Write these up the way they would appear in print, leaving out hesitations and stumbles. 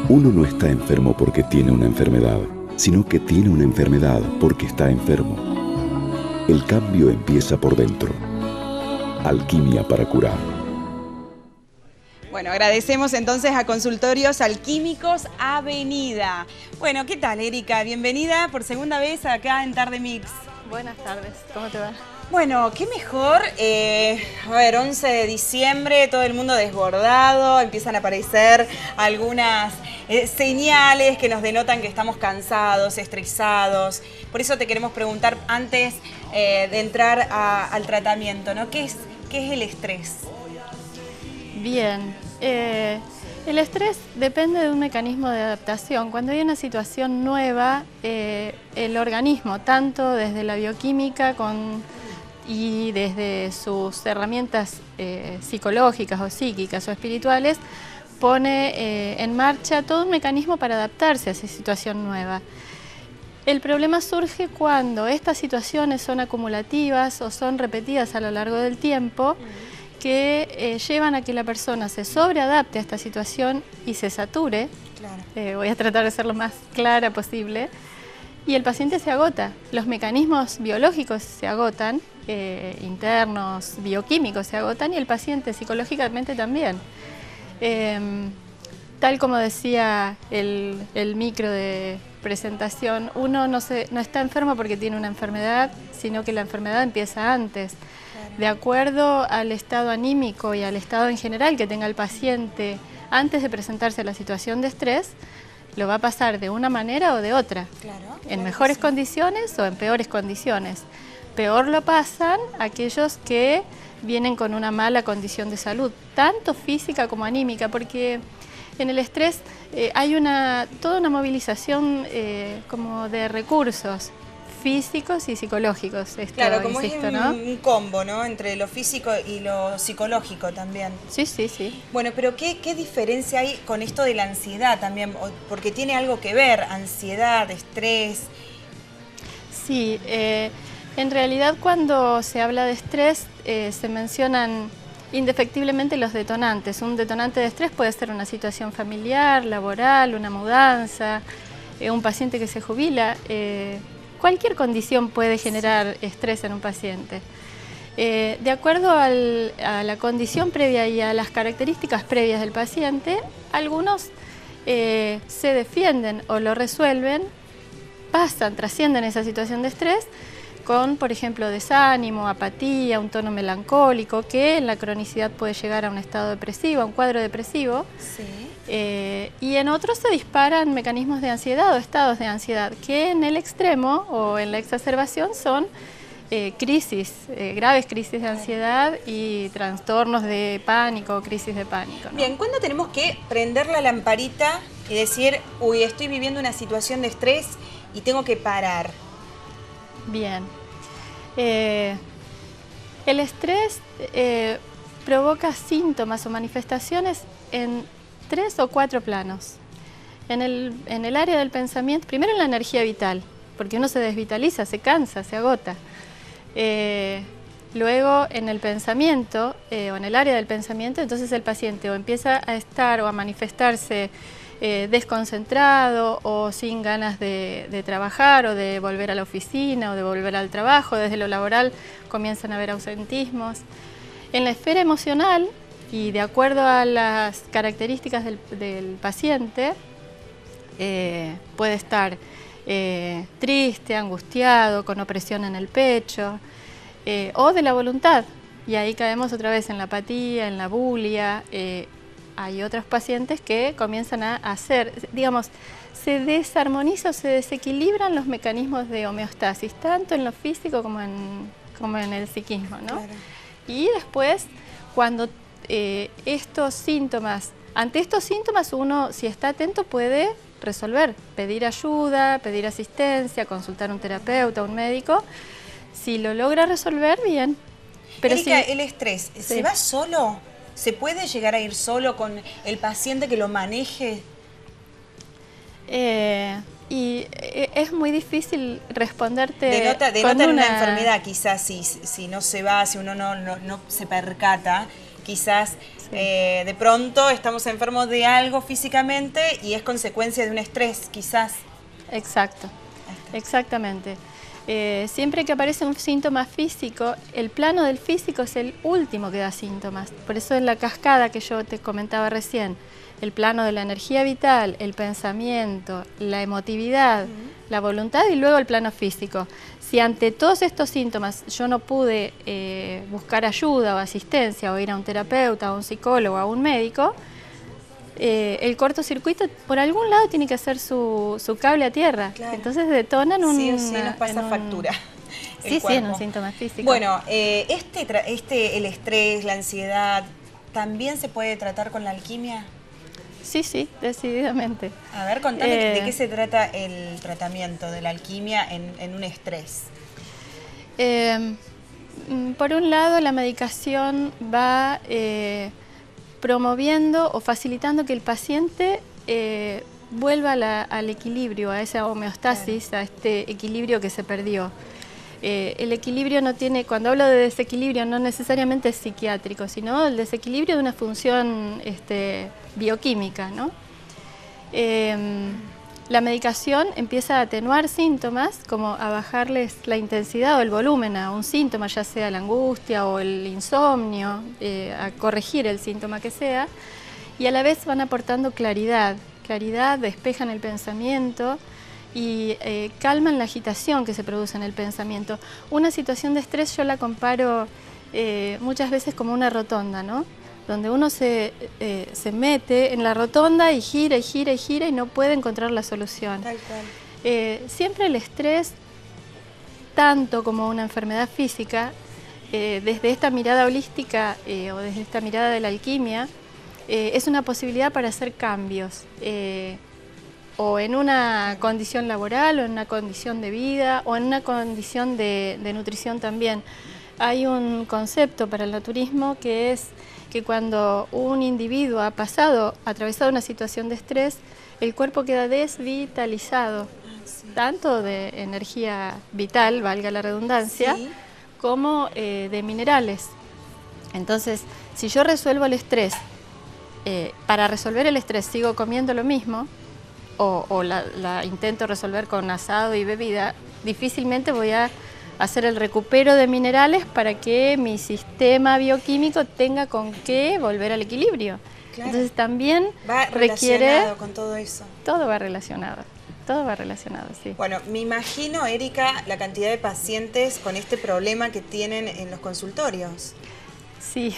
Uno no está enfermo porque tiene una enfermedad, sino que tiene una enfermedad porque está enfermo. El cambio empieza por dentro. Alquimia para curar. Bueno, agradecemos entonces a Consultorios Alquímicos Avenida. Bueno, ¿qué tal, Erika? Bienvenida por segunda vez acá en Tarde Mix. Buenas tardes, ¿cómo te va? Bueno, qué mejor, 11 de diciembre, todo el mundo desbordado, empiezan a aparecer algunas señales que nos denotan que estamos cansados, estresados. Por eso te queremos preguntar antes de entrar al tratamiento, ¿no? ¿Qué es el estrés? Bien, el estrés depende de un mecanismo de adaptación. Cuando hay una situación nueva, el organismo, tanto desde la bioquímica y desde sus herramientas psicológicas o psíquicas o espirituales, pone en marcha todo un mecanismo para adaptarse a esa situación nueva. El problema surge cuando estas situaciones son acumulativas o son repetidas a lo largo del tiempo, que llevan a que la persona se sobreadapte a esta situación y se sature. Claro. Voy a tratar de ser lo más clara posible. Y el paciente se agota. Los mecanismos biológicos se agotan, internos, bioquímicos se agotan, y el paciente psicológicamente también. Tal como decía el micro de presentación, uno no está enfermo porque tiene una enfermedad, sino que la enfermedad empieza antes. De acuerdo al estado anímico y al estado en general que tenga el paciente antes de presentarse a la situación de estrés, lo va a pasar de una manera o de otra, en mejores condiciones o en peores condiciones. Peor lo pasan aquellos que vienen con una mala condición de salud, tanto física como anímica, porque en el estrés hay toda una movilización como de recursos físicos y psicológicos. Claro, como insisto, es un combo, ¿no? Entre lo físico y lo psicológico también. Sí, sí, sí. Bueno, pero ¿qué diferencia hay con esto de la ansiedad también? Porque tiene algo que ver, ansiedad, estrés. Sí, en realidad cuando se habla de estrés se mencionan indefectiblemente los detonantes. Un detonante de estrés puede ser una situación familiar, laboral, una mudanza, un paciente que se jubila. Cualquier condición puede generar estrés en un paciente. De acuerdo a la condición previa y a las características previas del paciente, algunos se defienden o lo resuelven, trascienden esa situación de estrés con, por ejemplo, desánimo, apatía, un tono melancólico, que en la cronicidad puede llegar a un estado depresivo, a un cuadro depresivo. Sí. Y en otros se disparan mecanismos de ansiedad o estados de ansiedad, que en el extremo o en la exacerbación son graves crisis de ansiedad y trastornos de pánico o crisis de pánico, ¿no? Bien, ¿cuándo tenemos que prender la lamparita y decir, uy, estoy viviendo una situación de estrés y tengo que parar? Bien. El estrés provoca síntomas o manifestaciones en 3 o 4 planos. En el área del pensamiento, primero en la energía vital, porque uno se desvitaliza, se cansa, se agota. Luego en el pensamiento, o en el área del pensamiento, entonces el paciente o empieza a estar o a manifestarse desconcentrado o sin ganas de trabajar o de volver a la oficina o de volver al trabajo. Desde lo laboral comienzan a haber ausentismos. En la esfera emocional, y de acuerdo a las características del paciente, puede estar triste, angustiado, con opresión en el pecho, o de la voluntad. Y ahí caemos otra vez en la apatía, en la bulia. Hay otros pacientes que comienzan a hacer, digamos, se desarmonizan o se desequilibran los mecanismos de homeostasis, tanto en lo físico como en el psiquismo, ¿no? Claro. Y después, cuando ante estos síntomas uno, si está atento, puede resolver, pedir ayuda, pedir asistencia, consultar a un terapeuta, a un médico. Si lo logra resolver, bien. Pero Erika, el estrés, ¿se va solo? ¿Se puede llegar a ir solo con el paciente que lo maneje? Y es muy difícil responderte. Denota en una enfermedad, quizás, si no se va, si uno no se percata, quizás De pronto estamos enfermos de algo físicamente y es consecuencia de un estrés, quizás. Exacto, exactamente. Siempre que aparece un síntoma físico, el plano del físico es el último que da síntomas. Por eso en la cascada que yo te comentaba recién, el plano de la energía vital, el pensamiento, la emotividad, la voluntad y luego el plano físico. Si ante todos estos síntomas yo no pude buscar ayuda o asistencia o ir a un terapeuta, a un psicólogo, a un médico, el cortocircuito por algún lado tiene que hacer su cable a tierra. Claro. Entonces detonan un... Sí o sí nos pasa factura. Sí, en un síntoma físico. Bueno, el estrés, la ansiedad, ¿también se puede tratar con la alquimia? Sí, decididamente. A ver, contame de qué se trata el tratamiento de la alquimia en un estrés. Por un lado, la medicación va promoviendo o facilitando que el paciente vuelva al equilibrio, a esa homeostasis, a este equilibrio que se perdió. El equilibrio no tiene, cuando hablo de desequilibrio, no necesariamente es psiquiátrico, sino el desequilibrio de una función bioquímica, ¿no? La medicación empieza a atenuar síntomas, como a bajarles la intensidad o el volumen a un síntoma, ya sea la angustia o el insomnio, a corregir el síntoma que sea, y a la vez van aportando claridad, despejan el pensamiento y calman la agitación que se produce en el pensamiento. Una situación de estrés yo la comparo muchas veces como una rotonda, ¿no? Donde uno se mete en la rotonda y gira y gira y gira y no puede encontrar la solución. Tal cual. Siempre el estrés, tanto como una enfermedad física, desde esta mirada holística o desde esta mirada de la alquimia, es una posibilidad para hacer cambios, o en una condición laboral, o en una condición de vida, o en una condición de nutrición también. Hay un concepto para el naturismo que es que cuando un individuo ha atravesado una situación de estrés, el cuerpo queda desvitalizado, tanto de energía vital, valga la redundancia, como de minerales. Entonces, si yo resuelvo el estrés, para resolver el estrés sigo comiendo lo mismo, o la intento resolver con asado y bebida, difícilmente voy a hacer el recupero de minerales para que mi sistema bioquímico tenga con qué volver al equilibrio. Claro. Entonces también relacionado con todo eso. Todo va relacionado, sí. Bueno, me imagino, Erika, la cantidad de pacientes con este problema que tienen en los consultorios. Sí.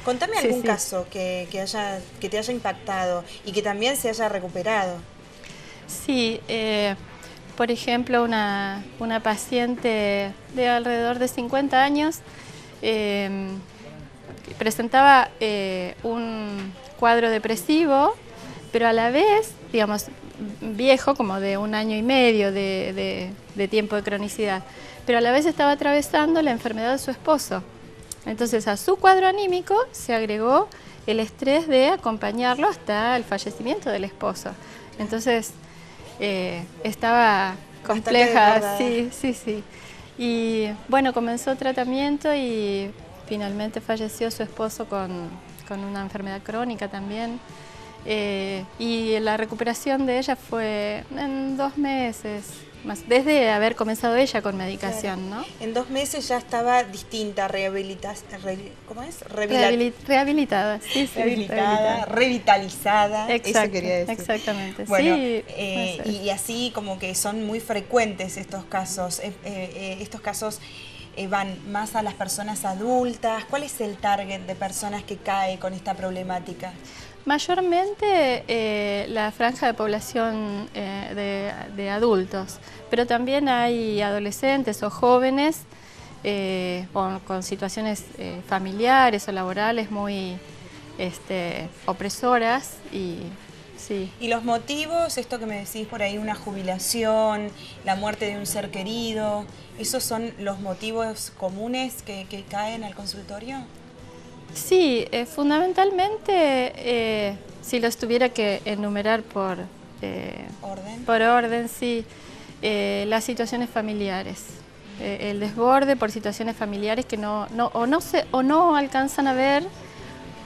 Contame algún caso que te haya impactado y que también se haya recuperado. Sí, por ejemplo, una paciente de alrededor de 50 años presentaba un cuadro depresivo, pero a la vez, digamos, viejo, como de 1 año y medio de tiempo de cronicidad, pero a la vez estaba atravesando la enfermedad de su esposo. Entonces a su cuadro anímico se agregó el estrés de acompañarlo hasta el fallecimiento del esposo. Entonces estaba compleja, sí. Y bueno, comenzó tratamiento y finalmente falleció su esposo con una enfermedad crónica también. Y la recuperación de ella fue en 2 meses, más desde haber comenzado ella con medicación, claro, ¿no? En 2 meses ya estaba distinta, ¿cómo es? Rehabilitada, sí, revitalizada, exacto, eso quería decir. Exactamente, bueno, sí. Y así como que son muy frecuentes estos casos. Estos casos van más a las personas adultas. ¿Cuál es el target de personas que cae con esta problemática? Mayormente la franja de población de adultos, pero también hay adolescentes o jóvenes con situaciones familiares o laborales muy opresoras. Sí. ¿Y los motivos, esto que me decís por ahí, una jubilación, la muerte de un ser querido, esos son los motivos comunes que caen al consultorio? Sí, fundamentalmente, si los tuviera que enumerar por orden, sí, las situaciones familiares, el desborde por situaciones familiares que no alcanzan a ver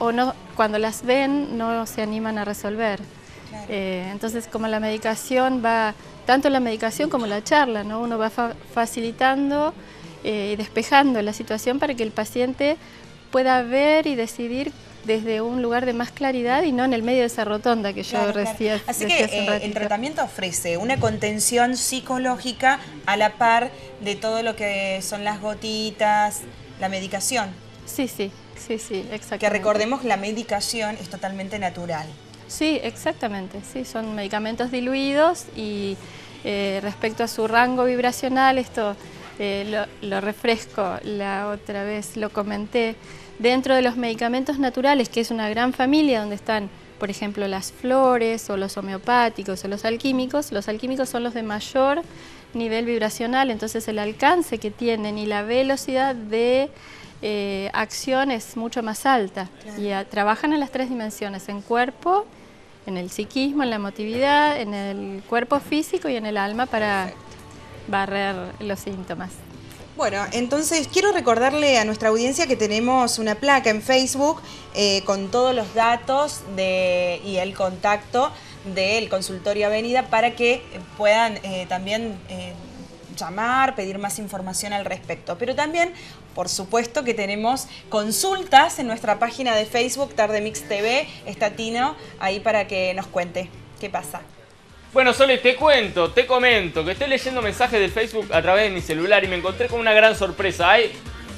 o no, cuando las ven no se animan a resolver. Claro. Entonces, como la medicación va, tanto la medicación como la charla, ¿no? Uno va facilitando y despejando la situación para que el paciente pueda ver y decidir desde un lugar de más claridad y no en el medio de esa rotonda que yo decía. Así que el tratamiento ofrece una contención psicológica a la par de todo lo que son las gotitas, la medicación. Sí, exactamente. Que recordemos, la medicación es totalmente natural. Sí, exactamente, sí, son medicamentos diluidos y respecto a su rango vibracional, esto lo refresco, la otra vez lo comenté, dentro de los medicamentos naturales, que es una gran familia donde están, por ejemplo, las flores o los homeopáticos o los alquímicos son los de mayor nivel vibracional, entonces el alcance que tienen y la velocidad de acción es mucho más alta. Claro. Y trabajan en las 3 dimensiones, en cuerpo, en el psiquismo, en la emotividad, en el cuerpo físico y en el alma para barrer los síntomas. Bueno, entonces quiero recordarle a nuestra audiencia que tenemos una placa en Facebook con todos los datos y el contacto del Consultorio Avenida para que puedan también llamar, pedir más información al respecto. Pero también, por supuesto, que tenemos consultas en nuestra página de Facebook, Tardemix TV. Está Tino ahí para que nos cuente qué pasa. Bueno, Sole, te comento que estoy leyendo mensajes del Facebook a través de mi celular y me encontré con una gran sorpresa.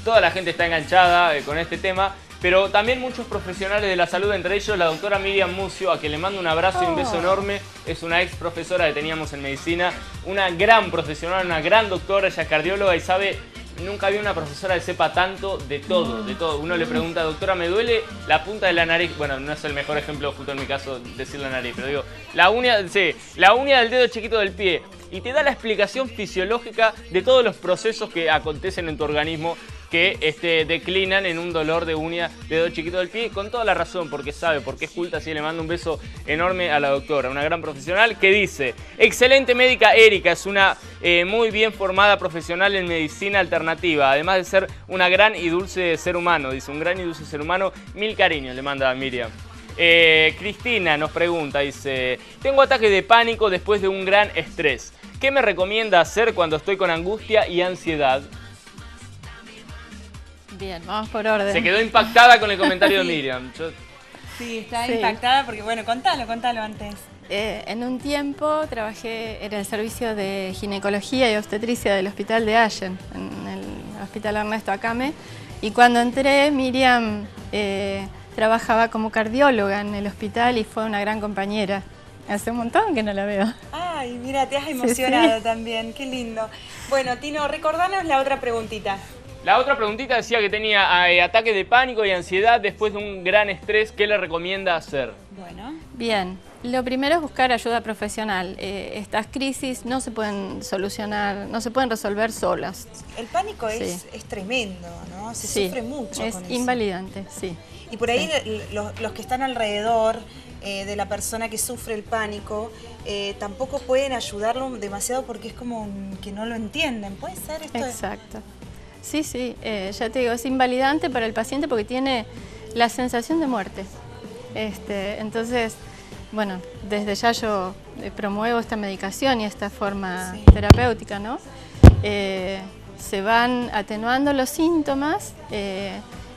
Toda la gente está enganchada con este tema, pero también muchos profesionales de la salud, entre ellos la doctora Miriam Mucio, a quien le mando un abrazo y un beso enorme. Es una ex profesora que teníamos en medicina, una gran profesional, una gran doctora, ella es cardióloga y sabe... Nunca había una profesora que sepa tanto de todo, de todo. Uno le pregunta, doctora, me duele la punta de la nariz. Bueno, no es el mejor ejemplo, justo en mi caso, decir la nariz, pero digo, la uña del dedo chiquito del pie. Y te da la explicación fisiológica de todos los procesos que acontecen en tu organismo que declinan en un dolor de uña de dedo chiquito del pie, con toda la razón, porque sabe, porque es culta, así le mando un beso enorme a la doctora, una gran profesional que dice, excelente médica Erika, es una muy bien formada profesional en medicina alternativa, además de ser una gran y dulce ser humano, dice, un gran y dulce ser humano, mil cariños le manda a Miriam. Cristina nos pregunta, dice, tengo ataques de pánico después de un gran estrés, ¿qué me recomienda hacer cuando estoy con angustia y ansiedad? Bien, vamos por orden. Se quedó impactada con el comentario de Miriam. Sí, está impactada porque, bueno, contalo antes. En un tiempo trabajé en el servicio de ginecología y obstetricia del hospital de Allen, en el hospital Ernesto Acame, y cuando entré, Miriam trabajaba como cardióloga en el hospital y fue una gran compañera. Hace un montón que no la veo. Ay, mira, te has emocionado también, qué lindo. Bueno, Tino, recordanos la otra preguntita. La otra preguntita decía que tenía ataques de pánico y ansiedad después de un gran estrés. ¿Qué le recomienda hacer? Bueno. Bien, lo primero es buscar ayuda profesional. Estas crisis no se pueden solucionar, no se pueden resolver solas. El pánico es tremendo, ¿no? Se sufre mucho con eso. Es invalidante, sí. Y por ahí los que están alrededor de la persona que sufre el pánico tampoco pueden ayudarlo demasiado porque es como que no lo entienden. ¿Puede ser esto? Exacto. Sí, ya te digo, es invalidante para el paciente porque tiene la sensación de muerte. Entonces, bueno, desde ya yo promuevo esta medicación y esta forma terapéutica, ¿no? Se van atenuando los síntomas,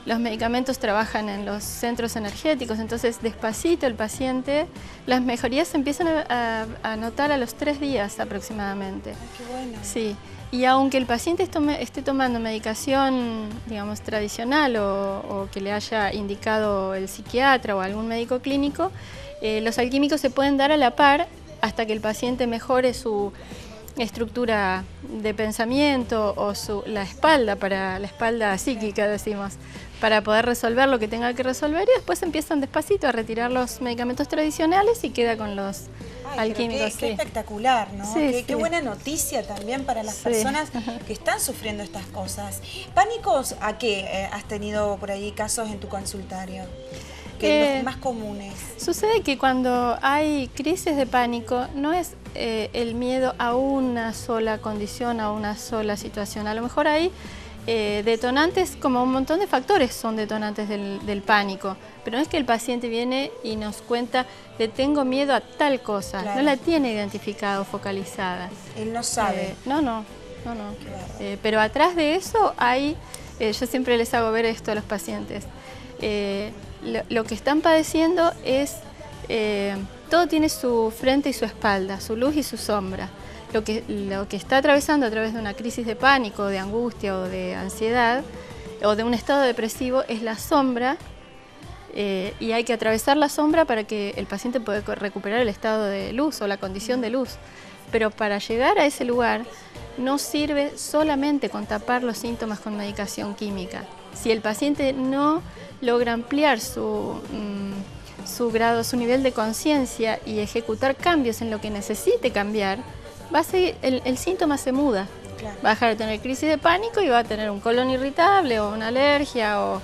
los medicamentos trabajan en los centros energéticos, entonces despacito el paciente, las mejorías se empiezan a notar a los 3 días aproximadamente. Ay, qué bueno. Sí. Y aunque el paciente esté tomando medicación, digamos, tradicional o que le haya indicado el psiquiatra o algún médico clínico, los alquímicos se pueden dar a la par hasta que el paciente mejore su estructura de pensamiento o la espalda psíquica, decimos, para poder resolver lo que tenga que resolver y después empiezan despacito a retirar los medicamentos tradicionales y queda con los alquímicos. Qué espectacular, ¿no? Qué buena noticia también para las personas que están sufriendo estas cosas. ¿Pánicos a qué has tenido por ahí casos en tu consultorio? Los más comunes. Sucede que cuando hay crisis de pánico no es el miedo a una sola condición, a una sola situación. A lo mejor hay detonantes, como un montón de factores son detonantes del pánico, pero no es que el paciente viene y nos cuenta le tengo miedo a tal cosa, Claro. no la tiene identificada o focalizada. Él no sabe. No. Pero atrás de eso hay, yo siempre les hago ver esto a los pacientes, lo que están padeciendo es, todo tiene su frente y su espalda, su luz y su sombra. Lo que está atravesando a través de una crisis de pánico, de angustia o de ansiedad o de un estado depresivo es la sombra, y hay que atravesar la sombra para que el paciente pueda recuperar el estado de luz o la condición de luz. Pero para llegar a ese lugar no sirve solamente con tapar los síntomas con medicación química. Si el paciente no logra ampliar su grado, su nivel de conciencia y ejecutar cambios en lo que necesite cambiar, va a seguir, el síntoma se muda. Claro. Va a dejar de tener crisis de pánico y va a tener un colon irritable o una alergia o...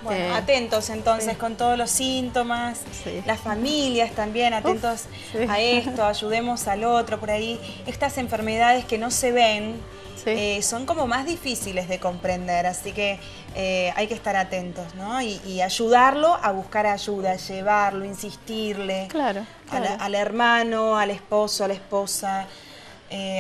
Bueno, atentos entonces sí. con todos los síntomas, Sí. las familias también atentos sí. a esto, ayudemos al otro por ahí. Estas enfermedades que no se ven Sí. son como más difíciles de comprender, así que hay que estar atentos, ¿no? Y ayudarlo a buscar ayuda, llevarlo, insistirle Claro, claro. al hermano, al esposo, a la esposa,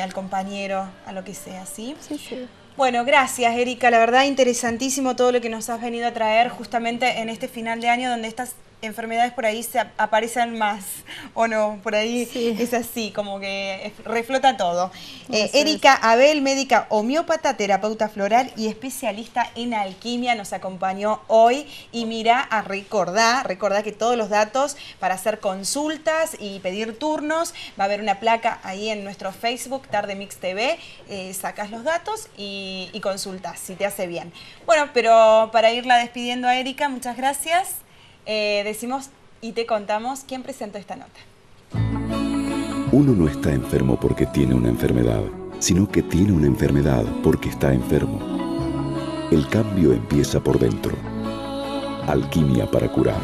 al compañero, a lo que sea, ¿sí? Sí, sí. Bueno, gracias Erika, la verdad interesantísimo todo lo que nos has venido a traer justamente en este final de año donde estas enfermedades por ahí se aparecen más, ¿o no? Por ahí Sí. es así, como que reflota todo. Eso Erika Abel, médica homeópata, terapeuta floral y especialista en alquimia, nos acompañó hoy. Y mira, recordá que todos los datos para hacer consultas y pedir turnos, va a haber una placa ahí en nuestro Facebook, Tarde Mix TV, sacas los datos y consultas, si te hace bien. Bueno, pero para irla despidiendo a Erika, muchas gracias. Decimos y te contamos quién presentó esta nota. Uno no está enfermo porque tiene una enfermedad, sino que tiene una enfermedad porque está enfermo. El cambio empieza por dentro. Alquimia para curar.